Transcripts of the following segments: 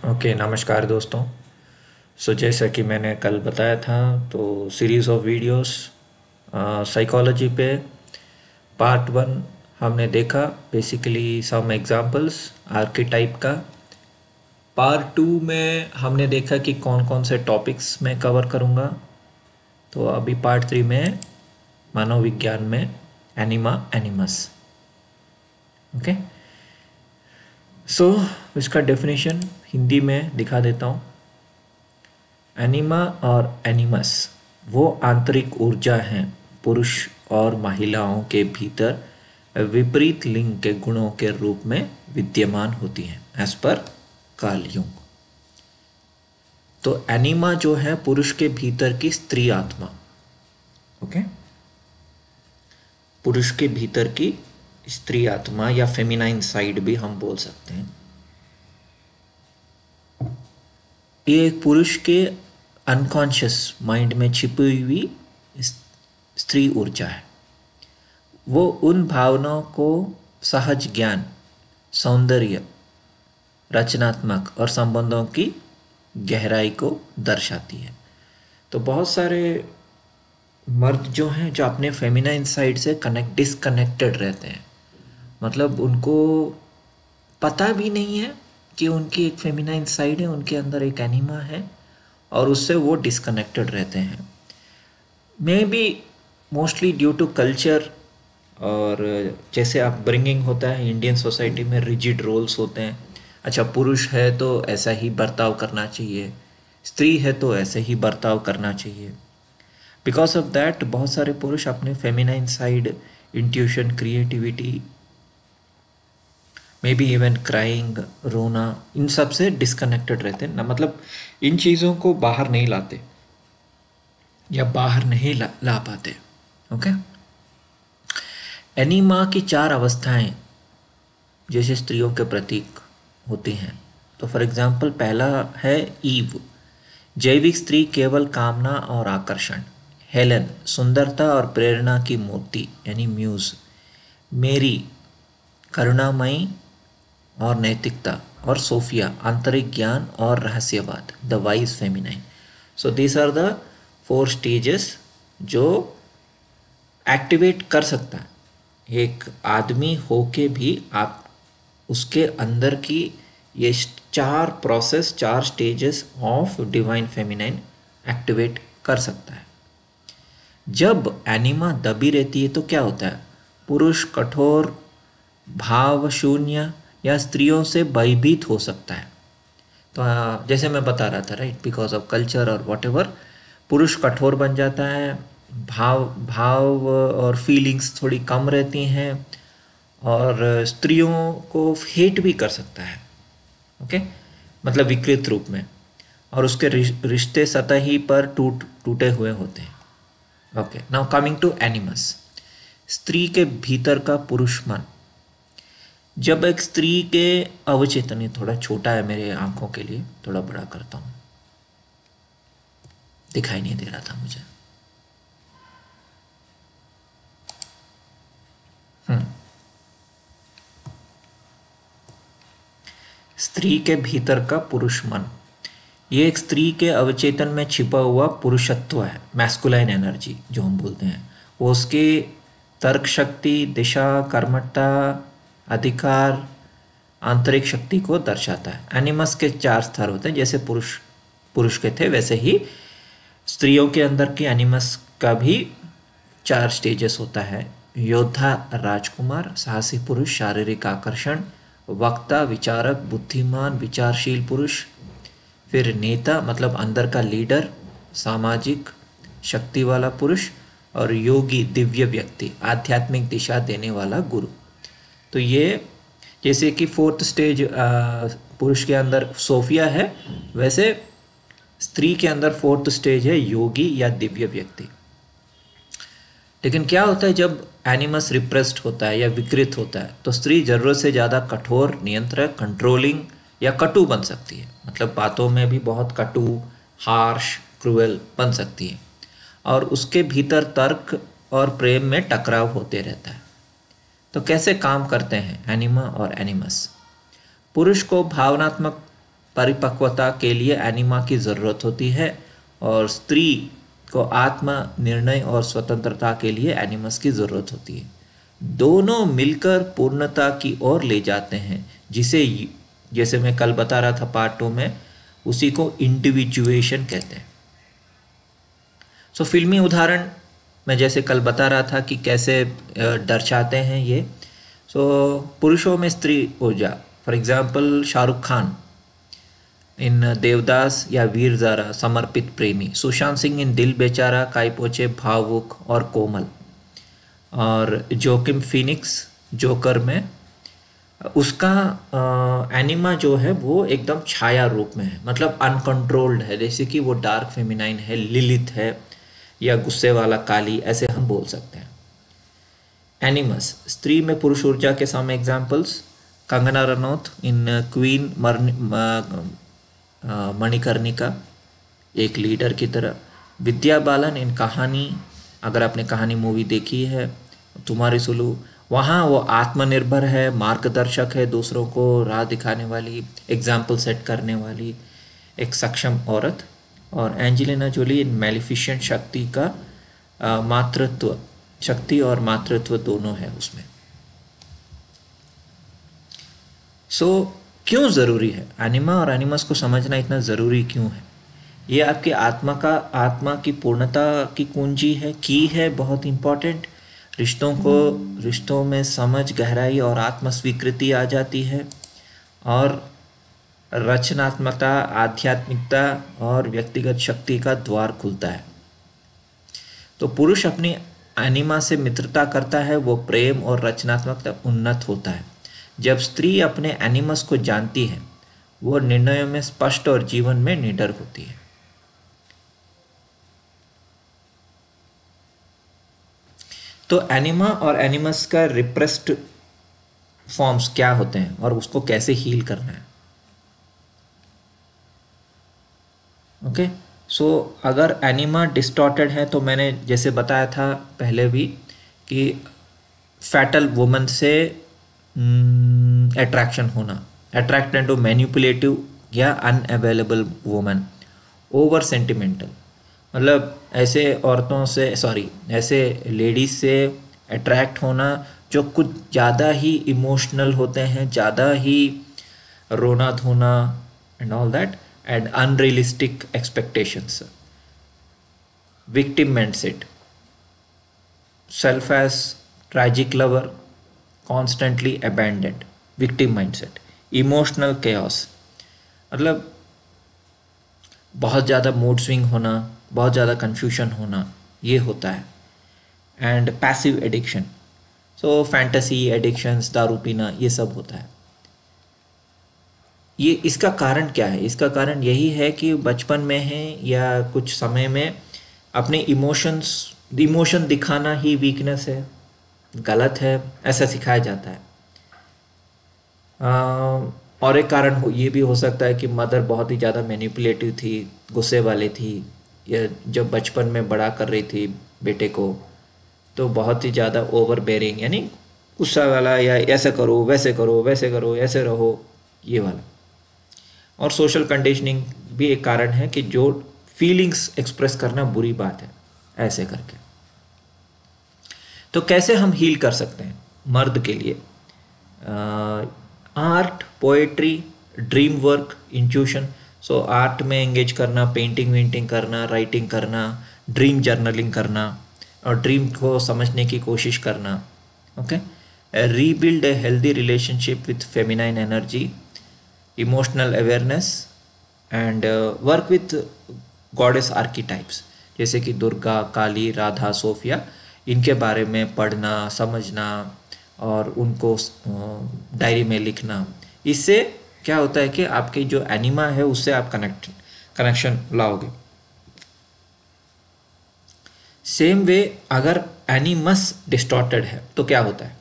Okay, नमस्कार दोस्तों। जैसा कि मैंने कल बताया था, तो सीरीज़ ऑफ वीडियोस साइकोलॉजी पे पार्ट वन हमने देखा। बेसिकली सम एग्जांपल्स आर्किटाइप का। पार्ट टू में हमने देखा कि कौन कौन से टॉपिक्स मैं कवर करूँगा। तो अभी पार्ट थ्री में मनोविज्ञान में एनिमा एनिमस। ओके, इसका डेफिनेशन हिंदी में दिखा देता हूँ। एनिमा और एनिमस वो आंतरिक ऊर्जा हैं पुरुष और महिलाओं के भीतर विपरीत लिंग के गुणों के रूप में विद्यमान होती हैं, एज पर कार्ल यूंग। तो एनिमा जो है पुरुष के भीतर की स्त्री आत्मा। ओके, पुरुष के भीतर की स्त्री आत्मा या फेमिनाइन साइड भी हम बोल सकते हैं। ये एक पुरुष के अनकॉन्शियस माइंड में छिपी हुई स्त्री ऊर्जा है। वो उन भावनाओं को सहज ज्ञान, सौंदर्य, रचनात्मक और संबंधों की गहराई को दर्शाती है। तो बहुत सारे मर्द जो हैं जो अपने फेमिनाइन साइड से डिस्कनेक्टेड रहते हैं, मतलब उनको पता भी नहीं है कि उनकी एक फेमिनाइन साइड है, उनके अंदर एक एनिमा है, और उससे वो डिस्कनेक्टेड रहते हैं। May be mostly due to culture, और जैसे अपब्रिंगिंग होता है इंडियन सोसाइटी में, रिजिड रोल्स होते हैं। अच्छा, पुरुष है तो ऐसा ही बर्ताव करना चाहिए, स्त्री है तो ऐसे ही बर्ताव करना चाहिए। बिकॉज ऑफ दैट बहुत सारे पुरुष अपने feminine side, intuition, creativity, may be even crying, रोना, इन सब से डिस्कनेक्टेड रहते हैं ना, मतलब इन चीज़ों को बाहर नहीं लाते या बाहर नहीं ला पाते। ओके, एनीमा की चार अवस्थाएं जैसे स्त्रियों के प्रतीक होती हैं। तो फॉर एग्जांपल पहला है ईव, जैविक स्त्री, केवल कामना और आकर्षण। हेलन, सुंदरता और प्रेरणा की मूर्ति यानी म्यूज। मेरी, करुणामयी और नैतिकता। और सोफिया, आंतरिक ज्ञान और रहस्यवाद, the wise feminine. So these are the four stages जो एक्टिवेट कर सकता है एक आदमी होके भी। आप उसके अंदर की ये चार प्रोसेस, चार stages of divine feminine activate कर सकता है। जब एनिमा दबी रहती है तो क्या होता है? पुरुष कठोर, भाव शून्य या स्त्रियों से भयभीत हो सकता है। तो जैसे मैं बता रहा था, राइट, बिकॉज ऑफ कल्चर और वॉट, पुरुष कठोर बन जाता है, भाव भाव और फीलिंग्स थोड़ी कम रहती हैं, और स्त्रियों को हेट भी कर सकता है। ओके, मतलब विकृत रूप में, और उसके रिश्ते सतही पर टूटे हुए होते हैं। Okay, now coming to animus, स्त्री के भीतर का पुरुष मन। जब एक स्त्री के अवचेतन, ये थोड़ा छोटा है मेरे आंखों के लिए, थोड़ा बड़ा करता हूं, दिखाई नहीं दे रहा था मुझे। स्त्री के भीतर का पुरुष मन, ये एक स्त्री के अवचेतन में छिपा हुआ पुरुषत्व है, मैस्कुलाइन एनर्जी जो हम बोलते हैं। वो उसकी तर्क शक्ति, दिशा, कर्मठता, अधिकार, आंतरिक शक्ति को दर्शाता है। एनिमस के चार स्तर होते हैं, जैसे पुरुष के थे वैसे ही स्त्रियों के अंदर की एनिमस का भी चार स्टेजेस होता है। योद्धा, राजकुमार, साहसी पुरुष, शारीरिक आकर्षण, वक्ता, विचारक, बुद्धिमान, विचारशील पुरुष। फिर नेता, मतलब अंदर का लीडर, सामाजिक, शक्ति वाला पुरुष। और योगी, दिव्य व्यक्ति, आध्यात्मिक दिशा देने वाला गुरु। तो ये जैसे कि फोर्थ स्टेज पुरुष के अंदर सोफिया है, वैसे स्त्री के अंदर फोर्थ स्टेज है योगी या दिव्य व्यक्ति। लेकिन क्या होता है जब एनिमस रिप्रेस्ड होता है या विकृत होता है, तो स्त्री जरूरत से ज़्यादा कठोर, नियंत्रक, कंट्रोलिंग या कटु बन सकती है। मतलब बातों में भी बहुत कटु, हार्श, क्रूएल बन सकती है, और उसके भीतर तर्क और प्रेम में टकराव होते रहता है। तो कैसे काम करते हैं एनिमा और एनिमस? पुरुष को भावनात्मक परिपक्वता के लिए एनिमा की ज़रूरत होती है, और स्त्री को आत्म निर्णय और स्वतंत्रता के लिए एनिमस की ज़रूरत होती है। दोनों मिलकर पूर्णता की ओर ले जाते हैं, जिसे जैसे मैं कल बता रहा था पार्ट 2 में, उसी को इंडिविजुएशन कहते हैं। सो फिल्मी उदाहरण मैं जैसे कल बता रहा था कि कैसे दर्शाते हैं ये। सो पुरुषों में स्त्री ऊर्जा, फॉर एग्जांपल शाहरुख खान इन देवदास या वीर ज़ारा समर्पित प्रेमी, सुशांत सिंह इन दिल बेचारा काई पोचे भावुक और कोमल, और जोकिम फिनिक्स जोकर में उसका एनिमा जो है वो एकदम छाया रूप में है, मतलब अनकंट्रोल्ड है, जैसे कि वो डार्क फेमिनाइन है, लिलित है, या गुस्से वाला काली, ऐसे हम बोल सकते हैं। एनिमस स्त्री में पुरुष ऊर्जा के सम एग्जाम्पल्स, कंगना रनौत इन क्वीन मणिकर्णिका एक लीडर की तरह, विद्या बालन इन कहानी, अगर आपने कहानी मूवी देखी है तुम्हारी सुलू, वहाँ वो आत्मनिर्भर है, मार्गदर्शक है, दूसरों को राह दिखाने वाली, एग्जाम्पल सेट करने वाली एक सक्षम औरत। और एंजेलिना जोली इन मैलिफिशेंट शक्ति का मातृत्व, शक्ति और मातृत्व दोनों है उसमें। सो क्यों ज़रूरी है एनिमा और एनिमस को समझना, इतना ज़रूरी क्यों है? ये आपकी आत्मा की पूर्णता की कुंजी है, की है, बहुत इम्पॉर्टेंट। रिश्तों में समझ, गहराई और आत्म स्वीकृति आ जाती है, और रचनात्मकता, आध्यात्मिकता और व्यक्तिगत शक्ति का द्वार खुलता है। तो पुरुष अपनी एनिमा से मित्रता करता है, वो प्रेम और रचनात्मकता उन्नत होता है। जब स्त्री अपने एनिमस को जानती है, वो निर्णयों में स्पष्ट और जीवन में निडर होती है। तो एनिमा और एनिमस का रिप्रेस्ड फॉर्म्स क्या होते हैं और उसको कैसे हील करना है? ओके, सो अगर एनिमा डिस्टॉर्टेड है, तो मैंने जैसे बताया था पहले भी कि फैटल वुमन से अट्रैक्शन होना, अट्रैक्टेड टू मैनिपुलेटिव या अनअवेलेबल वुमन, ओवर सेंटिमेंटल, मतलब ऐसे लेडीज से अट्रैक्ट होना जो कुछ ज़्यादा ही इमोशनल होते हैं, ज़्यादा ही रोना धोना and all that, and unrealistic expectations, victim mindset, self as tragic lover, constantly abandoned, victim mindset, emotional chaos, मतलब बहुत ज़्यादा मूड स्विंग होना, बहुत ज़्यादा कन्फ्यूजन होना, ये होता है। And passive addiction, so fantasy addictions, दारू पीना, ये सब होता है। ये इसका कारण क्या है? इसका कारण यही है कि बचपन में है या कुछ समय में अपने इमोशन दिखाना ही वीकनेस है, गलत है, ऐसा सिखाया जाता है। और एक कारण ये भी हो सकता है कि मदर बहुत ही ज़्यादा मैनिपुलेटिव थी, गुस्से वाली थी, या जब बचपन में बड़ा कर रही थी बेटे को, तो बहुत ही ज़्यादा ओवर बेयरिंग, यानी गुस्सा वाला, या ऐसा करो, वैसे करो, वैसे करो, ऐसे रहो, ये वाला। और सोशल कंडीशनिंग भी एक कारण है कि जो फीलिंग्स एक्सप्रेस करना बुरी बात है, ऐसे करके। तो कैसे हम हील कर सकते हैं मर्द के लिए? Art, poetry, dream work, intuition. So art में एंगेज करना, पेंटिंग करना, राइटिंग करना, ड्रीम जर्नलिंग करना, और ड्रीम को समझने की कोशिश करना। Okay, rebuild a healthy relationship with feminine energy, emotional awareness, and work with goddess archetypes, जैसे कि दुर्गा, काली, राधा, सोफिया, इनके बारे में पढ़ना, समझना और उनको डायरी में लिखना। इससे क्या होता है कि आपकी जो एनिमा है उससे आप कनेक्शन लाओगे। सेम वे अगर एनिमस डिस्टॉर्टेड है तो क्या होता है?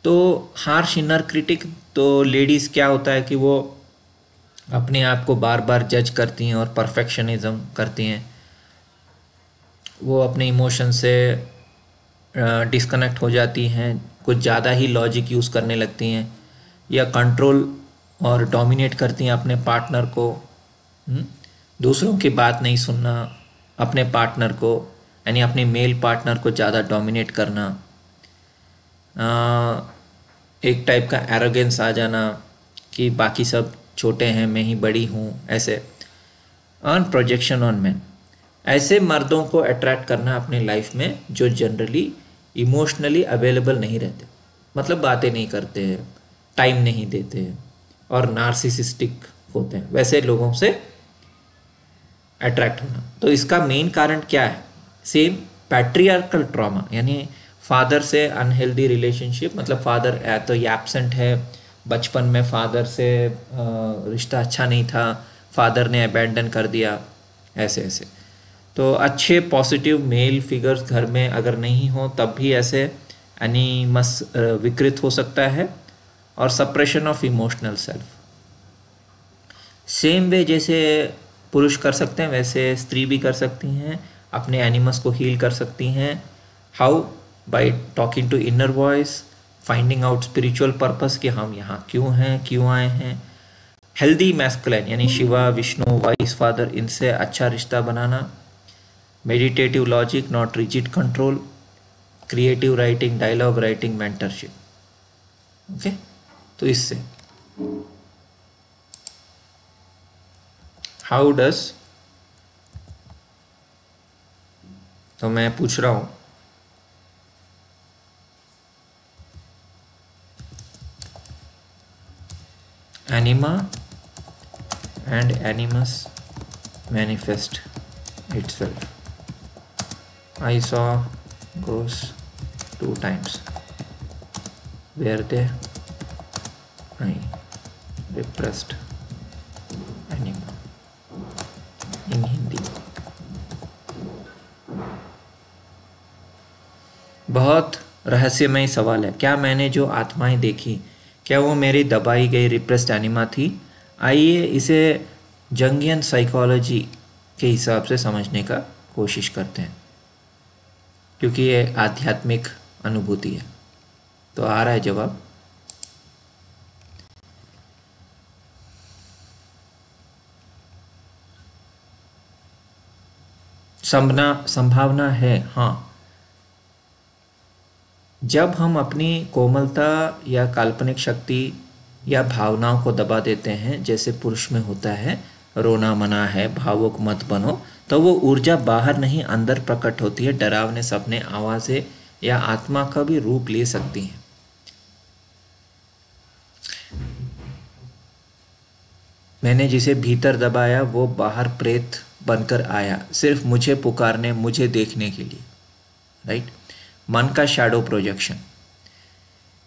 तो हार्श इनर क्रिटिक, तो लेडीज़ क्या होता है कि वो अपने आप को बार बार जज करती हैं और परफेक्शनिज्म करती हैं, वो अपने इमोशन से डिस्कनेक्ट हो जाती हैं, कुछ ज़्यादा ही लॉजिक यूज़ करने लगती हैं, या कंट्रोल और डोमिनेट करती हैं अपने पार्टनर को। हम्म, दूसरों की बात नहीं सुनना, अपने पार्टनर को यानी अपने मेल पार्टनर को ज़्यादा डोमिनेट करना, एक टाइप का एरोगेंस आ जाना कि बाकी सब छोटे हैं, मैं ही बड़ी हूँ, ऐसे। ऑन प्रोजेक्शन ऑन मैन, ऐसे मर्दों को अट्रैक्ट करना अपने लाइफ में जो जनरली इमोशनली अवेलेबल नहीं रहते, मतलब बातें नहीं करते हैं, टाइम नहीं देते हैं और नार्सिसिस्टिक होते हैं, वैसे लोगों से अट्रैक्ट होना। तो इसका मेन कारण क्या है? सेम पैट्रियार्कल ट्रॉमा, यानी फादर से अनहेल्दी रिलेशनशिप, मतलब फादर या तो ये एब्सेंट है, बचपन में फादर से रिश्ता अच्छा नहीं था, फादर ने अबैंडन कर दिया, ऐसे ऐसे। तो अच्छे पॉजिटिव मेल फिगर्स घर में अगर नहीं हो तब भी ऐसे एनिमस विकृत हो सकता है। और suppression of emotional self, same way जैसे पुरुष कर सकते हैं वैसे स्त्री भी कर सकती हैं, अपने एनिमस को हील कर सकती हैं। How? By talking to inner voice, finding out spiritual purpose कि हम यहाँ क्यों हैं, क्यों आए हैं। हेल्दी मैस्कुलिन यानी शिवा, विष्णु, वाइस फादर, इनसे अच्छा रिश्ता बनाना। Meditative logic, not rigid control. Creative writing, dialogue writing, mentorship. Okay, तो इससे हाउ डस, तो मैं पूछ रहा हूं anima and animus manifest itself. I saw ghosts 2 times. Were they? I repressed anima in Hindi. बहुत रहस्यमय सवाल है। क्या मैंने जो आत्माएं देखी, क्या वो मेरी दबाई गई रिप्रेस्ड एनिमा थी? आइए इसे जंगियन साइकोलॉजी के हिसाब से समझने का कोशिश करते हैं, क्योंकि ये आध्यात्मिक अनुभूति है। तो आ रहा है जवाब। संभावना है, हाँ। जब हम अपनी कोमलता या काल्पनिक शक्ति या भावनाओं को दबा देते हैं, जैसे पुरुष में होता है रोना मना है, भावुक मत बनो, तो वो ऊर्जा बाहर नहीं अंदर प्रकट होती है। डरावने सपने, आवाज़ें या आत्मा का भी रूप ले सकती हैं। मैंने जिसे भीतर दबाया वो बाहर प्रेत बनकर आया, सिर्फ मुझे पुकारने, मुझे देखने के लिए। राइट? मन का शैडो प्रोजेक्शन,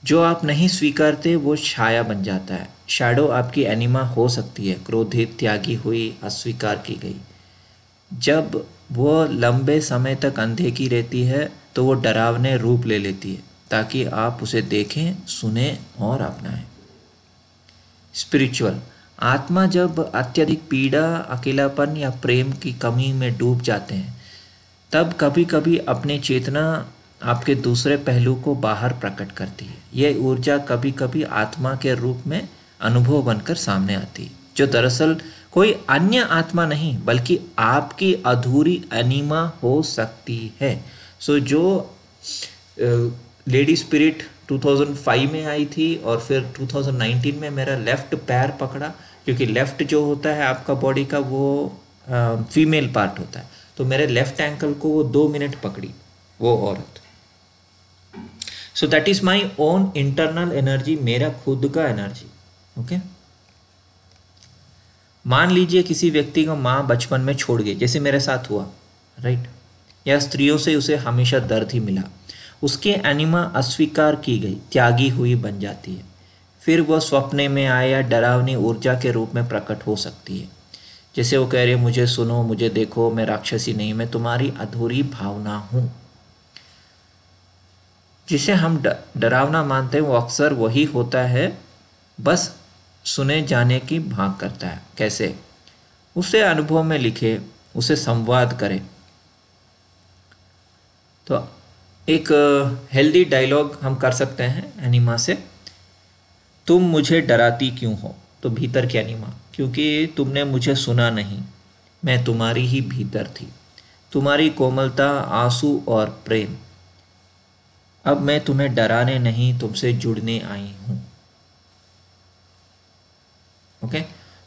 जो आप नहीं स्वीकारते वो छाया बन जाता है। शैडो आपकी एनिमा हो सकती है, क्रोधित, त्यागी हुई, अस्वीकार की गई। जब वो लंबे समय तक अनदेखी रहती है तो वो डरावने रूप ले लेती है, ताकि आप उसे देखें, सुने और अपनाएं। स्पिरिचुअल, आत्मा जब अत्यधिक पीड़ा, अकेलापन या प्रेम की कमी में डूब जाते हैं, तब कभी कभी अपनी चेतना आपके दूसरे पहलू को बाहर प्रकट करती है। यह ऊर्जा कभी कभी आत्मा के रूप में अनुभव बनकर सामने आती है, जो दरअसल कोई अन्य आत्मा नहीं बल्कि आपकी अधूरी एनिमा हो सकती है। सो जो लेडी स्पिरिट 2005 में आई थी और फिर 2019 में मेरा लेफ्ट पैर पकड़ा, क्योंकि लेफ्ट जो होता है आपका बॉडी का वो फीमेल पार्ट होता है, तो मेरे लेफ्ट एंकल को वो 2 मिनट पकड़ी वो औरत। So that is my own internal energy, मेरा खुद का एनर्जी। ओके, मान लीजिए किसी व्यक्ति को माँ बचपन में छोड़ गई, जैसे मेरे साथ हुआ, राइट? या स्त्रियों से उसे हमेशा दर्द ही मिला, उसकी एनिमा अस्वीकार की गई, त्यागी हुई बन जाती है। फिर वह स्वप्ने में आए या डरावनी ऊर्जा के रूप में प्रकट हो सकती है, जैसे वो कह रही है मुझे सुनो, मुझे देखो, मैं राक्षसी नहीं, मैं तुम्हारी अधूरी भावना हूँ। जिसे हम डरावना मानते हैं वो अक्सर वही होता है, बस सुने जाने की भाग करता है। कैसे? उसे अनुभव में लिखे, उसे संवाद करें। तो एक हेल्दी डायलॉग हम कर सकते हैं एनिमा से। तुम मुझे डराती क्यों हो? तो भीतर की एनिमा, क्योंकि तुमने मुझे सुना नहीं, मैं तुम्हारी ही भीतर थी, तुम्हारी कोमलता, आंसू और प्रेम। अब मैं तुम्हें डराने नहीं, तुमसे जुड़ने आई हूँ। ओके।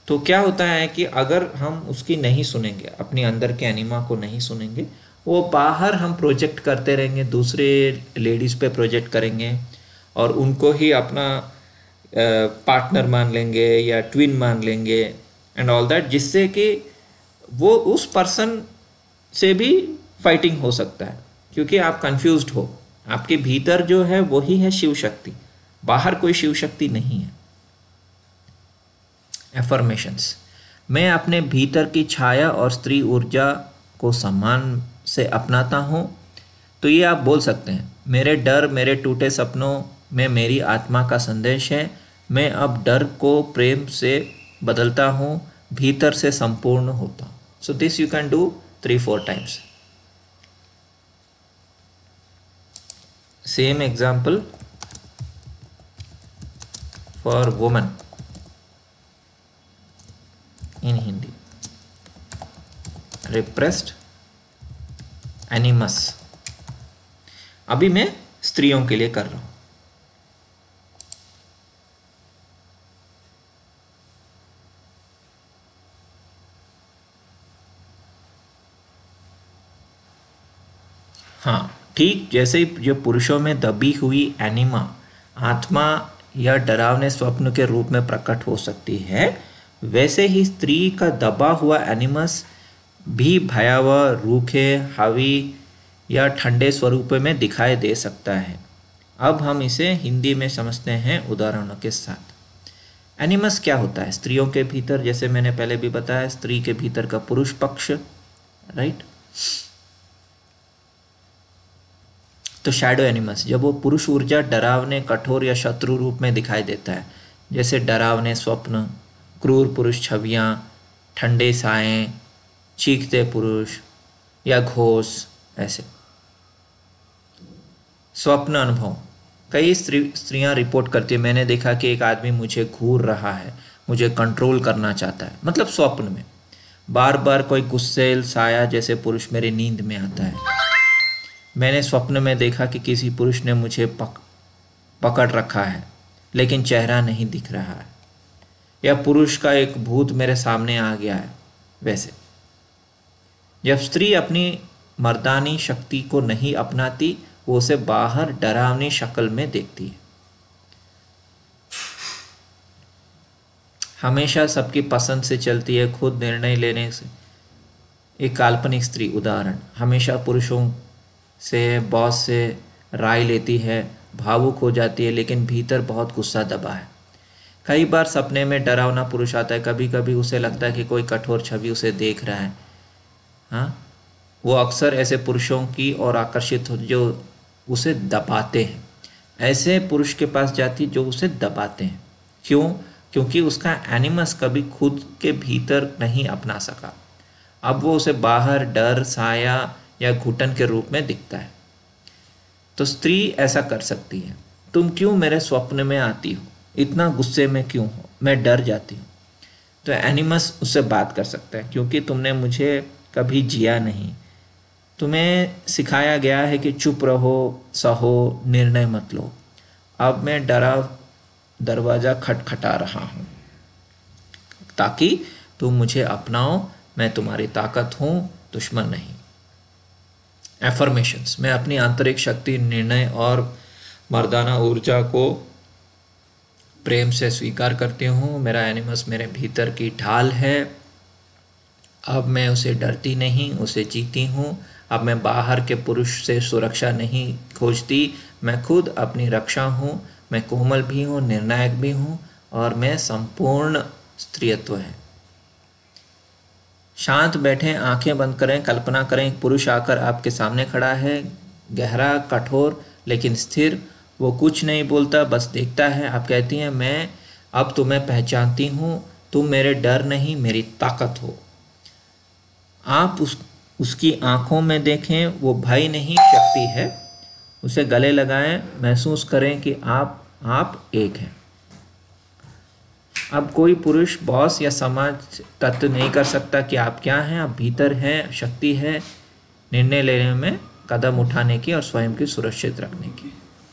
तो क्या होता है कि अगर हम उसकी नहीं सुनेंगे, अपने अंदर के एनिमा को नहीं सुनेंगे, वो बाहर हम प्रोजेक्ट करते रहेंगे, दूसरे लेडीज़ पे प्रोजेक्ट करेंगे और उनको ही अपना पार्टनर मान लेंगे या ट्विन मान लेंगे एंड ऑल दैट, जिससे कि वो उस पर्सन से भी फाइटिंग हो सकता है, क्योंकि आप कंफ्यूज्ड हो। आपके भीतर जो है वही है शिव शक्ति, बाहर कोई शिव शक्ति नहीं है। एफर्मेशंस, मैं अपने भीतर की छाया और स्त्री ऊर्जा को सम्मान से अपनाता हूँ। तो ये आप बोल सकते हैं, मेरे डर, मेरे टूटे सपनों में मेरी आत्मा का संदेश है। मैं अब डर को प्रेम से बदलता हूँ, भीतर से संपूर्ण होता हूँ। So this you can do 3-4 times. Same example for woman in Hindi. Repressed एनिमस। अभी मैं स्त्रियों के लिए कर रहा हूं। हाँ, ठीक जैसे जो पुरुषों में दबी हुई एनिमा आत्मा या डरावने स्वप्न के रूप में प्रकट हो सकती है, वैसे ही स्त्री का दबा हुआ एनिमस भी भयावह, रूखे, हावी या ठंडे स्वरूप में दिखाई दे सकता है। अब हम इसे हिंदी में समझते हैं उदाहरणों के साथ। एनिमस क्या होता है? स्त्रियों के भीतर, जैसे मैंने पहले भी बताया, स्त्री के भीतर का पुरुष पक्ष, राइट। तो शैडो एनिमस, जब वो पुरुष ऊर्जा डरावने, कठोर या शत्रु रूप में दिखाई देता है, जैसे डरावने स्वप्न, क्रूर पुरुष छवियाँ, ठंडे साएं, चीखते पुरुष या घोष, ऐसे स्वप्न अनुभव। कई स्त्रियां रिपोर्ट करती है, मैंने देखा कि एक आदमी मुझे घूर रहा है, मुझे कंट्रोल करना चाहता है, मतलब स्वप्न में बार बार कोई गुस्सेल साया जैसे पुरुष मेरी नींद में आता है। मैंने स्वप्न में देखा कि किसी पुरुष ने मुझे पकड़ रखा है लेकिन चेहरा नहीं दिख रहा है, या पुरुष का एक भूत मेरे सामने आ गया है। वैसे जब स्त्री अपनी मर्दानी शक्ति को नहीं अपनाती, वो उसे बाहर डरावनी शक्ल में देखती है। हमेशा सबकी पसंद से चलती है, खुद निर्णय लेने से। एक काल्पनिक स्त्री उदाहरण, हमेशा पुरुषों से, बॉस से राय लेती है, भावुक हो जाती है लेकिन भीतर बहुत गुस्सा दबा है। कई बार सपने में डरावना पुरुष आता है, कभी कभी उसे लगता है कि कोई कठोर छवि उसे देख रहा है। हाँ, वो अक्सर ऐसे पुरुषों की ओर आकर्षित हो जो उसे दबाते हैं। ऐसे पुरुष के पास जाती जो उसे दबाते हैं। क्यों? क्योंकि उसका एनिमस कभी खुद के भीतर नहीं अपना सका। अब वो उसे बाहर डर, साया या घुटन के रूप में दिखता है। तो स्त्री ऐसा कर सकती है, तुम क्यों मेरे स्वप्न में आती हो? इतना गुस्से में क्यों हो? मैं डर जाती हूँ। तो एनिमस उससे बात कर सकता है, क्योंकि तुमने मुझे कभी जिया नहीं। तुम्हें सिखाया गया है कि चुप रहो, सहो, निर्णय मत लो। अब मैं डरा दरवाज़ा खटखटा रहा हूँ ताकि तुम मुझे अपनाओ। मैं तुम्हारी ताकत हूँ, दुश्मन नहीं। एफर्मेशंस, मैं अपनी आंतरिक शक्ति, निर्णय और मर्दाना ऊर्जा को प्रेम से स्वीकार करती हूँ। मेरा एनिमस मेरे भीतर की ढाल है। अब मैं उसे डरती नहीं, उसे जीती हूँ। अब मैं बाहर के पुरुष से सुरक्षा नहीं खोजती, मैं खुद अपनी रक्षा हूँ। मैं कोमल भी हूँ, निर्णायक भी हूँ और मैं संपूर्ण स्त्रीत्व है। शांत बैठें, आंखें बंद करें, कल्पना करें एक पुरुष आकर आपके सामने खड़ा है, गहरा, कठोर लेकिन स्थिर। वो कुछ नहीं बोलता, बस देखता है। आप कहती हैं, मैं अब तुम्हें पहचानती हूँ, तुम मेरे डर नहीं, मेरी ताकत हो। आप उसकी आंखों में देखें, वो भय नहीं, शक्ति है। उसे गले लगाएं, महसूस करें कि आप एक हैं। अब कोई पुरुष, बॉस या समाज तत्व नहीं कर सकता कि आप क्या हैं। आप भीतर हैं, शक्ति है निर्णय लेने में, कदम उठाने की और स्वयं की सुरक्षित रखने की।